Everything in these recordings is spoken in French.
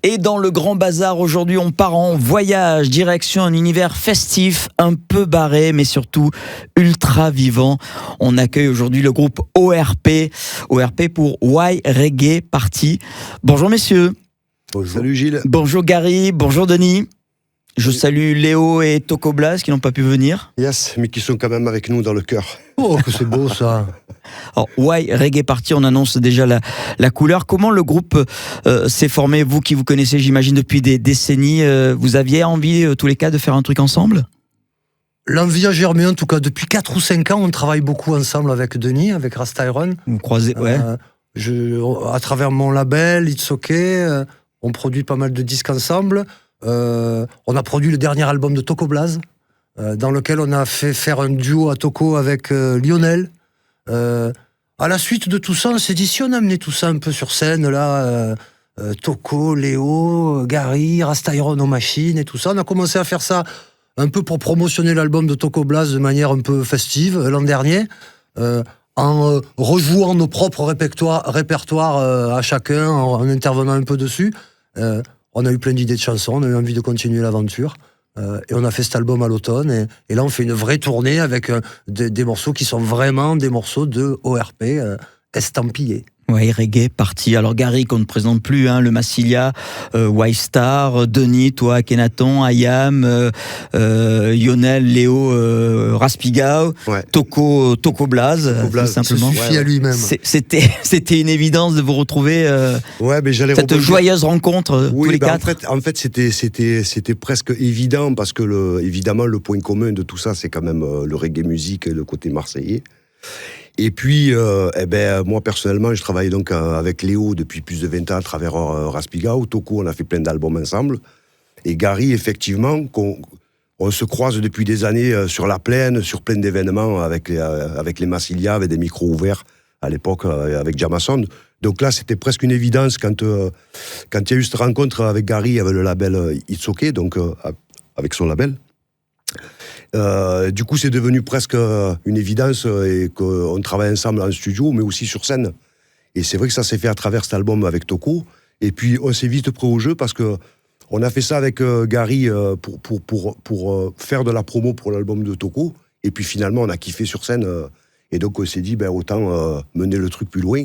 Et dans le Grand Bazar, aujourd'hui, on part en voyage, direction un univers festif, un peu barré, mais surtout ultra vivant. On accueille aujourd'hui le groupe ORP. ORP pour Why Reggae Party. Bonjour messieurs. Bonjour. Salut Gilles. Bonjour Gary, bonjour Denis. Je salue Léo et Toko Blas qui n'ont pas pu venir. Yes, mais qui sont quand même avec nous dans le cœur. Oh, que c'est beau ça. Alors, Why Reggae Party, on annonce déjà la couleur. Comment le groupe s'est formé? Vous qui vous connaissez, j'imagine, depuis des décennies, vous aviez envie, tous les cas, de faire un truc ensemble? L'envie a germé, en tout cas, depuis 4 ou 5 ans, on travaille beaucoup ensemble avec Denis, avec Rasta Iron. Vous croisez, ouais. À travers mon label, It's OK, on produit pas mal de disques ensemble. On a produit le dernier album de Toko Blas, dans lequel on a fait faire un duo à Toko avec Lionel. À la suite de tout ça, on s'est dit, si on amenait tout ça un peu sur scène, là, Toko, Léo, Gary, Rasta Iron aux machines et tout ça, on a commencé à faire ça un peu pour promotionner l'album de Toko Blas de manière un peu festive l'an dernier, en rejouant nos propres répertoires à chacun, en intervenant un peu dessus. On a eu plein d'idées de chansons, on a eu envie de continuer l'aventure. Et on a fait cet album à l'automne. Et là, on fait une vraie tournée avec des morceaux qui sont vraiment des morceaux de ORP estampillés. Ouais, Reggae Party. Alors Gary, qu'on ne présente plus, le Massilia, Y-Star, Denis, toi, Akhenaton, Ayam, Lionel, Léo, Raspigao, ouais. Toko Blas, simplement. Ça suffit à lui-même. C'était une évidence de vous retrouver mais cette joyeuse rencontre, tous les quatre. En fait, c'était presque évident parce que évidemment, le point commun de tout ça, c'est quand même le reggae musique et le côté marseillais. Et puis, moi personnellement, je travaille donc avec Léo depuis plus de 20 ans à travers Raspigao. Toko, on a fait plein d'albums ensemble. Et Gary, effectivement, on se croise depuis des années sur la plaine, sur plein d'événements avec les Massilia, avec des micros ouverts à l'époque avec Jamason. Donc là, c'était presque une évidence quand il y a eu cette rencontre avec Gary, avec le label It's OK, donc avec son label. Du coup, c'est devenu presque une évidence et qu'on travaille ensemble en studio, mais aussi sur scène. Et c'est vrai que ça s'est fait à travers cet album avec Toko. Et puis, on s'est vite pris au jeu parce que on a fait ça avec Gary pour faire de la promo pour l'album de Toko. Et puis, finalement, on a kiffé sur scène. Et donc, on s'est dit, autant mener le truc plus loin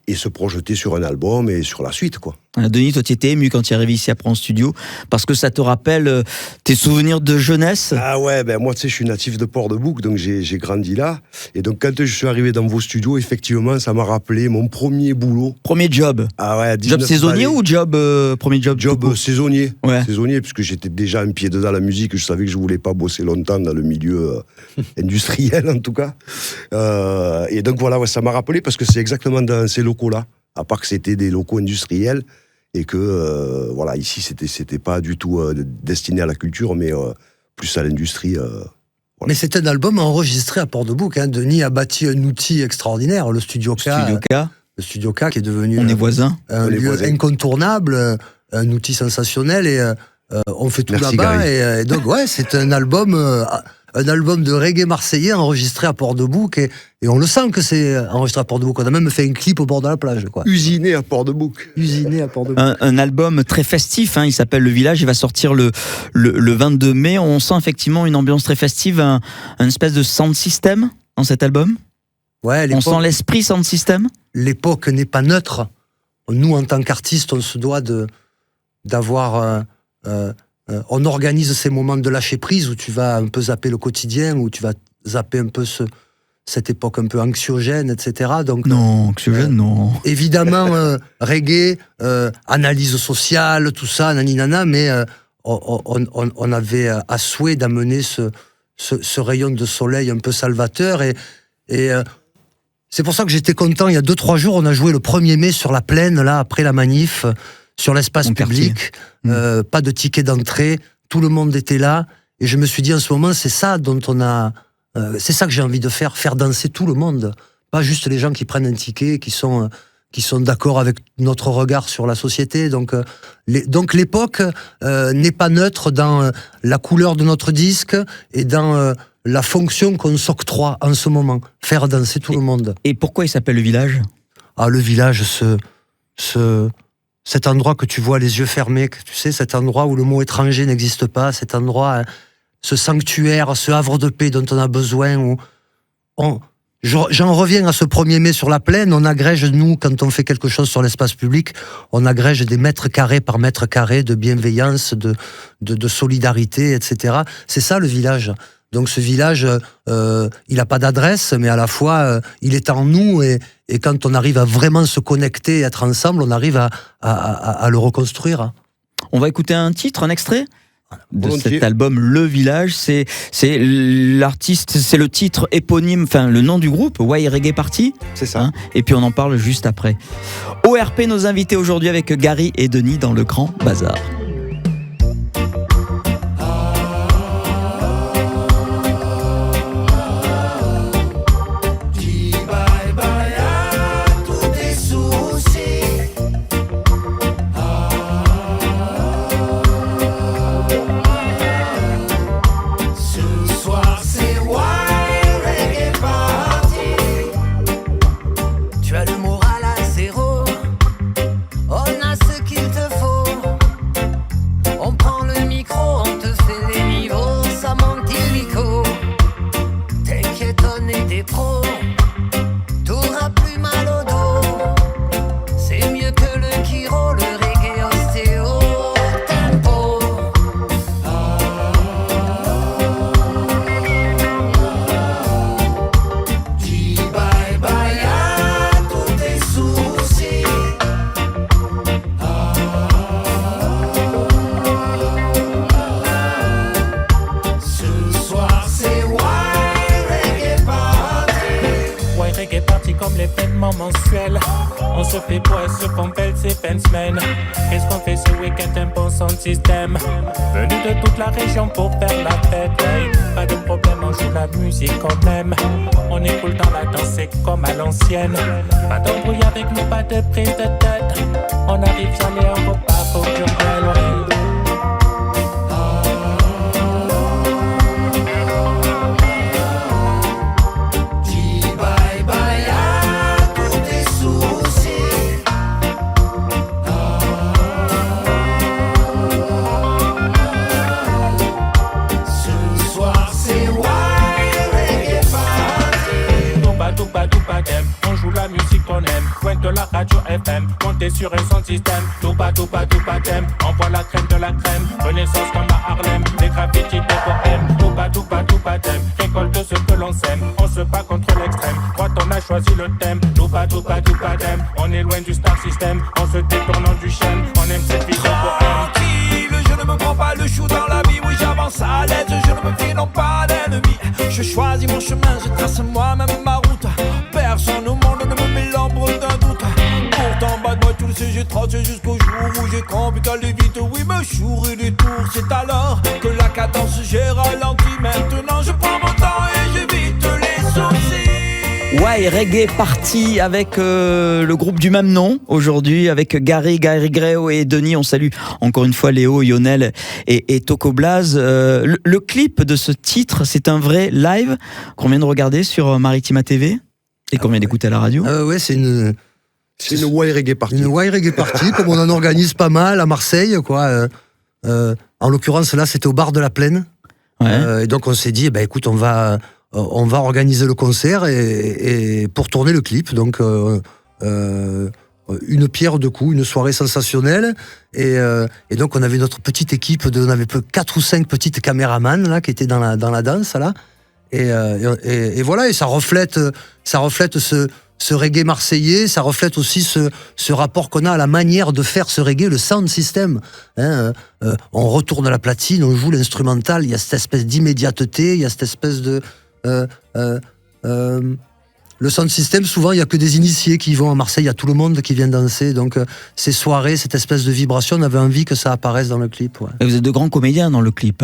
et se projeter sur un album et sur la suite, quoi. Denis, toi, tu étais ému quand tu es arrivé ici après en studio, parce que ça te rappelle tes souvenirs de jeunesse. Ah ouais, moi, tu sais, je suis natif de Port-de-Bouc, donc j'ai grandi là. Et donc, quand je suis arrivé dans vos studios, effectivement, ça m'a rappelé mon premier boulot. Premier job. Ah ouais, job saisonnier ou premier job? Job saisonnier. Ouais. Saisonnier, puisque j'étais déjà un pied dedans la musique, je savais que je voulais pas bosser longtemps dans le milieu industriel, en tout cas. Et donc, voilà, ça m'a rappelé, parce que c'est exactement dans ces locaux-là, à part que c'était des locaux industriels, et que, ici, c'était pas du tout destiné à la culture, mais plus à l'industrie. Voilà. Mais c'est un album enregistré à Port-de-Bouc. Denis a bâti un outil extraordinaire, le Studio K. Le Studio K qui est devenu on est voisins. Un lieu incontournable, un outil sensationnel, et on fait tout là-bas. Et donc, c'est un album de reggae marseillais enregistré à Port-de-Bouc, et on le sent que c'est enregistré à Port-de-Bouc. On a même fait un clip au bord de la plage, quoi. Usiné à Port-de-Bouc. Un album très festif, il s'appelle Le Village, il va sortir le 22 mai. On sent effectivement une ambiance très festive, un espèce de sound system dans cet album. Ouais, on sent l'esprit sound system. L'époque n'est pas neutre. Nous, en tant qu'artistes, on se doit d'avoir... on organise ces moments de lâcher prise où tu vas un peu zapper le quotidien, où tu vas zapper un peu cette époque un peu anxiogène, etc. Donc, non, anxiogène, non. Évidemment, reggae, analyse sociale, tout ça, naninana, mais on avait à souhait d'amener ce rayon de soleil un peu salvateur. Et c'est pour ça que j'étais content. Il y a 2-3 jours, on a joué le 1er mai sur la plaine, là, après la manif, sur l'espace public, pas de ticket d'entrée, tout le monde était là, et je me suis dit en ce moment, c'est ça c'est ça que j'ai envie de faire danser tout le monde, pas juste les gens qui prennent un ticket, qui sont d'accord avec notre regard sur la société. Donc l'époque n'est pas neutre dans la couleur de notre disque et dans la fonction qu'on s'octroie en ce moment, faire danser tout le monde. Et pourquoi il s'appelle Le Village ? Le Village, cet endroit que tu vois les yeux fermés, tu sais, cet endroit où le mot étranger n'existe pas, cet endroit, ce sanctuaire, ce havre de paix dont on a besoin, où j'en reviens à ce 1er mai sur la plaine, on agrège, nous, quand on fait quelque chose sur l'espace public, on agrège des mètres carrés par mètre carré de bienveillance, de solidarité, etc. C'est ça le village. Donc ce village, il n'a pas d'adresse, mais à la fois, il est en nous, et quand on arrive à vraiment se connecter et être ensemble, on arrive à le reconstruire. On va écouter un titre, un extrait de Volontiers. cet album Le Village. C'est l'artiste, c'est le titre éponyme, enfin le nom du groupe, Why Reggae Party. C'est ça. Et puis on en parle juste après. ORP, nos invités aujourd'hui avec Gary et Denis dans le Grand Bazar. Mensuel. On se fait beau et se font belle ces fins de semaine. Qu'est-ce qu'on fait ce week-end, un bon son système. Venu de toute la région pour faire la fête, hey. Pas de problème, on joue la musique qu'on aime. On est cool dans la danse, c'est comme à l'ancienne. Pas d'embrouille avec nous, pas de prise de tête. On arrive jamais en repas pour pluriel. On joue la musique qu'on aime, pointe de la radio FM, montez sur un son système, tout bas thème, envoie la crème de la crème, renaissance comme à Harlem, des graffitis des poèmes, tout bas thème, récolte ce que l'on sème, on se bat contre l'extrême, droite on a choisi le thème, tout bas thème, on est loin du star system, on se détournant du chêne, on aime cette vie de poème. Tranquille, je ne me prends pas le chou dans la vie, oui j'avance à l'aise, je ne me fie non pas d'ennemis, je choisis mon chemin, je trace moi-même ma route. Personne au monde ne me met l'ombre d'un doute. Pourtant, bad boy, tu le sais, j'ai tracé jusqu'au jour où j'ai crampé d'aller vite. Oui, me chourer les tours, c'est alors que la cadence j'ai ralenti. Maintenant, je prends mon temps et j'évite les soucis. Why Reggae Party avec le groupe du même nom aujourd'hui, avec Gary Greo et Denis. On salue encore une fois Léo, Lionel et Toko Blaze. Le clip de ce titre, c'est un vrai live qu'on vient de regarder sur Maritima TV et qu'on vient d'écouter à la radio. Ouais, c'est une Why Reggae Party. Une Why Reggae Party, comme on en organise pas mal à Marseille, quoi. En l'occurrence, là, c'était au bar de la Plaine. Ouais. Et donc, on s'est dit, écoute, on va organiser le concert et pour tourner le clip. Donc, une pierre deux coups, une soirée sensationnelle. Et donc, on avait notre petite équipe, on avait 4 ou 5 petites caméramans là, qui étaient dans la danse, là. Et voilà, et ça reflète ce reggae marseillais, ça reflète aussi ce rapport qu'on a à la manière de faire ce reggae, le sound system. On retourne la platine, on joue l'instrumental, il y a cette espèce d'immédiateté, il y a cette espèce de... le sound system, souvent, il n'y a que des initiés qui y vont à Marseille, il y a tout le monde qui vient danser. Donc, ces soirées, cette espèce de vibration, on avait envie que ça apparaisse dans le clip. Ouais. Et vous êtes de grands comédiens dans le clip.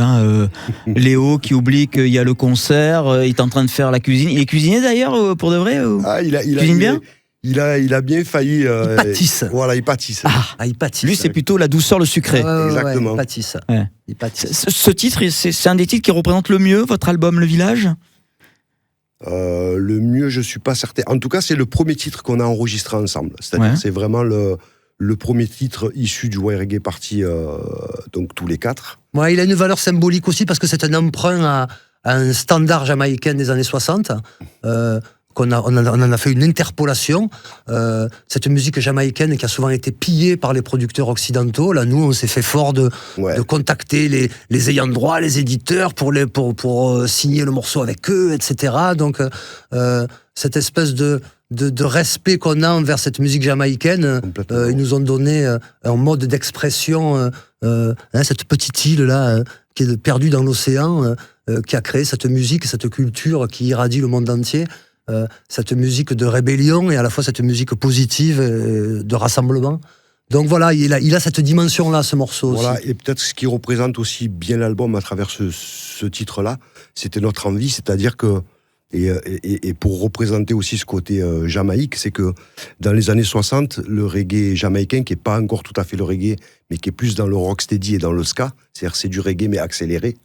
Léo qui oublie qu'il y a le concert, il est en train de faire la cuisine. Il est cuisinier d'ailleurs, pour de vrai Il cuisine bien. Il a bien failli. Il pâtisse. Voilà, il pâtisse. Il pâtisse. Lui, c'est plutôt la douceur, le sucré. Exactement. Il pâtisse. Ouais. Il pâtisse. Ce titre, c'est un des titres qui représente le mieux votre album Le Village. Le mieux, je suis pas certain. En tout cas, c'est le premier titre qu'on a enregistré ensemble. C'est-à-dire, Ouais. c'est vraiment le premier titre issu du Why Reggae Party, donc tous les 4. Ouais, il a une valeur symbolique aussi parce que c'est un emprunt à un standard jamaïcain des années 60. On en a fait une interpolation. Cette musique jamaïcaine qui a souvent été pillée par les producteurs occidentaux. Là, nous, on s'est fait fort de contacter les ayants droit, les éditeurs pour signer le morceau avec eux, etc. Donc, cette espèce de respect qu'on a envers cette musique jamaïcaine, ils nous ont donné un mode d'expression, cette petite île-là, qui est perdue dans l'océan, qui a créé cette musique, cette culture qui irradie le monde entier. Cette musique de rébellion et à la fois cette musique positive de rassemblement. Donc voilà, il a cette dimension-là, ce morceau voilà, aussi. Et peut-être ce qui représente aussi bien l'album à travers ce titre-là, c'était notre envie, c'est-à-dire que, et pour représenter aussi ce côté jamaïque, c'est que dans les années 60, le reggae jamaïcain, qui n'est pas encore tout à fait le reggae, mais qui est plus dans le rocksteady et dans le ska, c'est-à-dire c'est du reggae mais accéléré,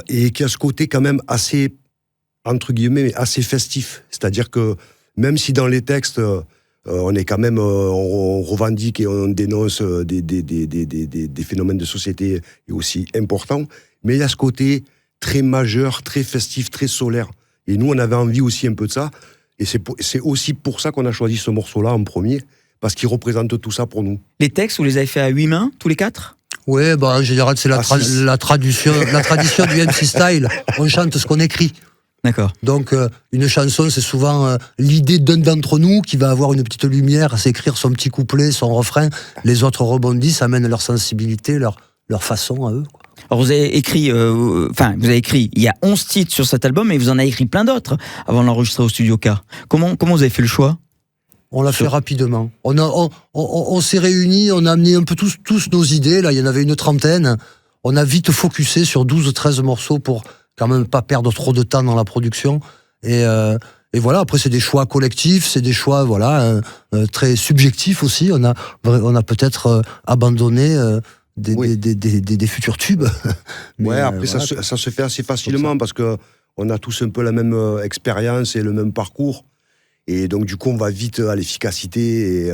et qui a ce côté quand même assez, entre guillemets, assez festif. C'est-à-dire que même si dans les textes, on est quand même, on revendique et on dénonce des phénomènes de société aussi importants, mais il y a ce côté très majeur, très festif, très solaire. Et nous, on avait envie aussi un peu de ça. Et c'est aussi pour ça qu'on a choisi ce morceau-là en premier, parce qu'il représente tout ça pour nous. Les textes, vous les avez fait à 8 mains, tous les 4 ? Oui, en général, c'est la tradition du MC Style. On chante ce qu'on écrit. D'accord. Donc, une chanson, c'est souvent l'idée d'un d'entre nous qui va avoir une petite lumière, s'écrire son petit couplet, son refrain. Les autres rebondissent, amènent leur sensibilité, leur façon à eux, quoi. Alors vous avez écrit, il y a 11 titres sur cet album, et vous en avez écrit plein d'autres avant de l'enregistrer au Studio K. Comment vous avez fait le choix ? On l'a fait rapidement. On s'est réunis, on a amené un peu tous nos idées, là, il y en avait une trentaine. On a vite focusé sur 12 ou 13 morceaux pour quand même pas perdre trop de temps dans la production. Et voilà, après c'est des choix collectifs, c'est des choix très subjectifs aussi. On a peut-être abandonné des futurs tubes. Mais après ça se fait assez facilement parce que on a tous un peu la même expérience et le même parcours. Et donc du coup on va vite à l'efficacité et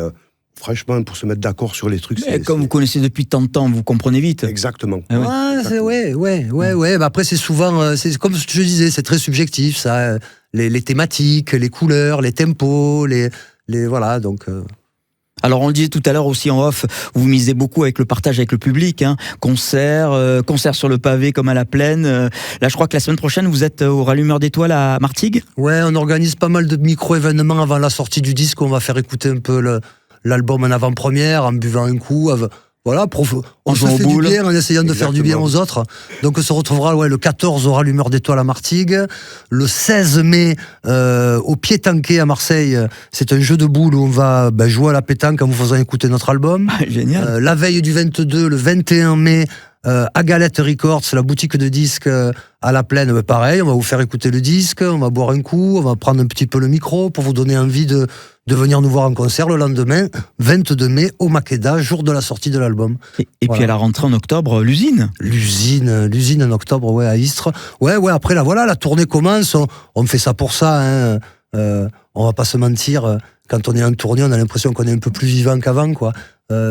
franchement, pour se mettre d'accord sur les trucs, comme vous connaissez depuis tant de temps, vous comprenez vite. Exactement. Ouais. Bah après, c'est souvent, c'est comme je disais, c'est très subjectif, ça. Les thématiques, les couleurs, les tempos, voilà, donc. Alors on le disait tout à l'heure aussi en off, vous misez beaucoup avec le partage avec le public, concerts sur le pavé comme à la plaine. Là, je crois que la semaine prochaine, vous êtes au Rallumeur d'étoiles à Martigues. Ouais, on organise pas mal de micro-événements avant la sortie du disque. On va faire écouter un peu l'album en avant-première, en buvant un coup. Voilà, on se fait du bien en essayant de faire du bien aux autres. Donc on se retrouvera le 14 au Rallumeur d'étoiles à Martigues, le 16 mai au Pied-Tanqué à Marseille. C'est un jeu de boules où on va jouer à la pétanque en vous faisant écouter notre album. Génial. La veille du 22, le 21 mai, à Galette Records, la boutique de disques à la Plaine, pareil, on va vous faire écouter le disque, on va boire un coup, on va prendre un petit peu le micro pour vous donner envie de venir nous voir en concert le lendemain, 22 mai, au Makeda, jour de la sortie de l'album. Et puis à la rentrée en octobre, l'usine. L'usine en octobre, à Istres. Ouais, après, la tournée commence, on fait ça pour ça, on va pas se mentir, quand on est en tournée, on a l'impression qu'on est un peu plus vivant qu'avant, quoi.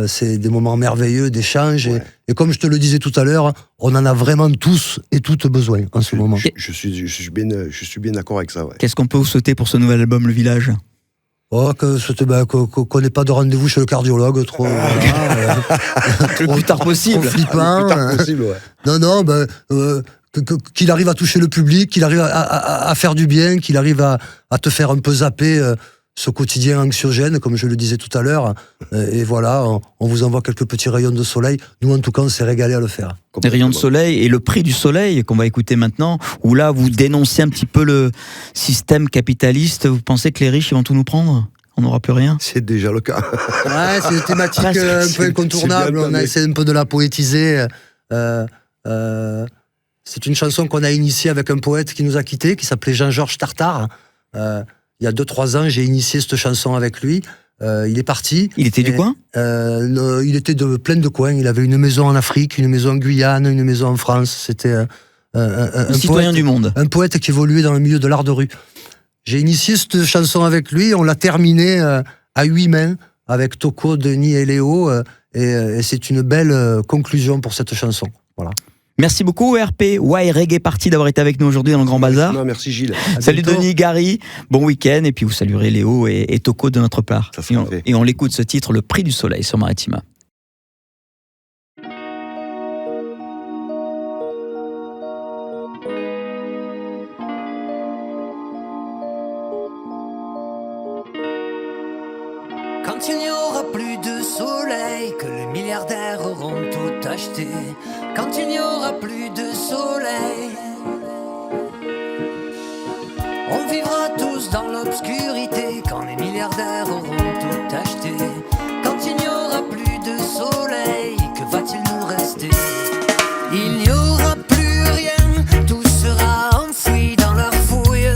C'est des moments merveilleux d'échange, et comme je te le disais tout à l'heure, on en a vraiment tous et toutes besoin en ce moment. Je suis bien d'accord avec ça. Ouais. Qu'est-ce qu'on peut vous souhaiter pour ce nouvel album, Le Village ? Qu'on n'ait pas de rendez-vous chez le cardiologue trop. Le plus tard possible. Trop flippant. Le plus tard possible, ouais. Non, qu'il arrive à toucher le public, qu'il arrive à faire du bien, qu'il arrive à te faire un peu zapper ce quotidien anxiogène, comme je le disais tout à l'heure. Et voilà, on vous envoie quelques petits rayons de soleil. Nous, en tout cas, on s'est régalé à le faire. Les rayons de soleil et le prix du soleil qu'on va écouter maintenant, où là, vous dénoncez un petit peu le système capitaliste. Vous pensez que les riches, ils vont tout nous prendre ? On n'aura plus rien ? C'est déjà le cas. Ouais, c'est une thématique un peu incontournable. On a essayé un peu de la poétiser. C'est une chanson qu'on a initiée avec un poète qui nous a quittés, qui s'appelait Jean-Georges Tartare. Il y a 2-3 ans, j'ai initié cette chanson avec lui. Il est parti. Il était du coin ? Il était plein de coins. Il avait une maison en Afrique, une maison en Guyane, une maison en France. C'était un citoyen poète, du monde. Un poète qui évoluait dans le milieu de l'art de rue. J'ai initié cette chanson avec lui. On l'a terminée à 8 mains avec Toko, Denis et Léo. Et c'est une belle conclusion pour cette chanson. Voilà. Merci beaucoup ORP, Why Reggae Party, d'avoir été avec nous aujourd'hui dans le Grand Bazar. Non, merci Gilles. Salut Denis, Gary, bon week-end, et puis vous saluerez Léo et Toko de notre part. Et on l'écoute, ce titre, Le Prix du Soleil sur Maritima. Quand il n'y aura plus de soleil, que les milliardaires auront tout acheté. Quand il n'y aura plus de soleil, on vivra tous dans l'obscurité. Quand les milliardaires auront tout acheté. Quand il n'y aura plus de soleil, que va-t-il nous rester? Il n'y aura plus rien, tout sera enfoui dans leur fouille.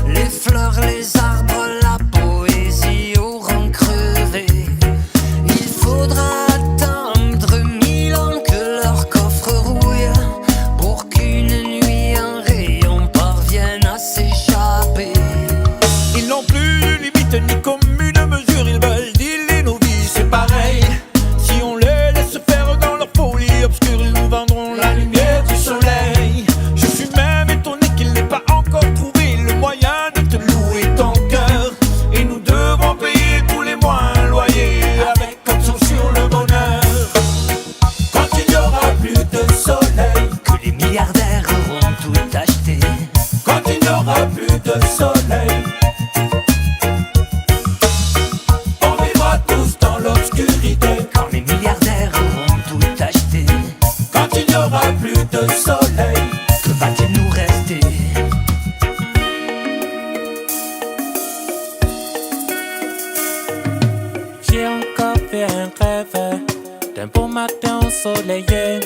Les fleurs, les arbres, la poésie auront crevé. Il faudra attendre 1000 ans que leur coffre rouille pour qu'une nuit un rayon parvienne à s'échapper. Ils n'ont plus de limite ni commune mesure, ils veulent dealer nos vies, c'est pareil. Si on les laisse faire dans leur folie obscure, ils nous vendront la lumière du soleil. Je suis même étonné qu'il n'ait pas encore trouvé le moyen de te louer ton cœur. Et nous devrons payer tous les mois un loyer avec option sur le bonheur. Quand il n'y aura plus de soleil, Que les milliardaires auront tout acheté. quand il n'y aura plus de soleil, on vivra tous dans l'obscurité. Quand les milliardaires auront tout acheté. Quand il n'y aura plus de soleil, Que va-t-il nous rester? J'ai encore fait un rêve d'un beau matin ensoleillé.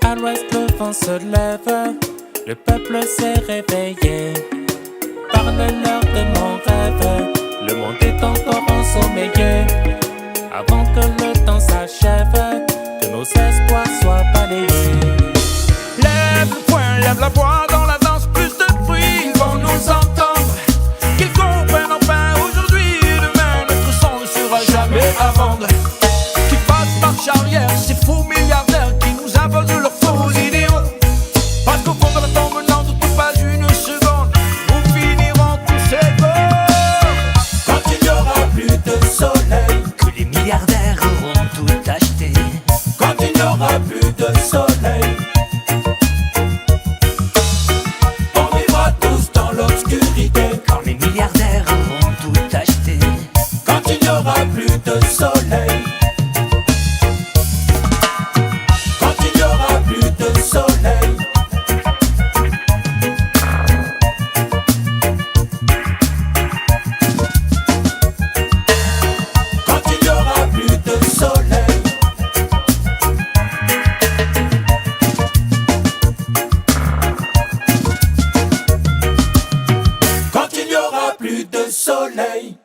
À l'ouest, le vent se lève, le peuple s'est réveillé. Parle-leur de mon rêve, le monde est encore ensommeillé. Avant que le temps s'achève, que nos espoirs soient balayés. lève le poing, lève la voix dans la danse, plus de bruit, ils vont nous entendre. Qu'ils comprennent enfin aujourd'hui et demain, notre son ne sera jamais à vendre. Qu'ils fassent marche arrière, ces fous milliardaires qui nous imposent leurs faux idéaux. Parce qu'au fond de la tombe, n'en doute pas une seconde, nous finirons tous égaux. Quand il n'y aura plus de soleil, Que les milliardaires auront tout acheté. quand il n'y aura plus de soleil, on vivra tous dans l'obscurité. Quand les milliardaires auront tout acheté. Quand il n'y aura plus de soleil, quand il n'y aura plus de soleil, quand il n'y aura plus de soleil, quand il n'y aura plus de soleil.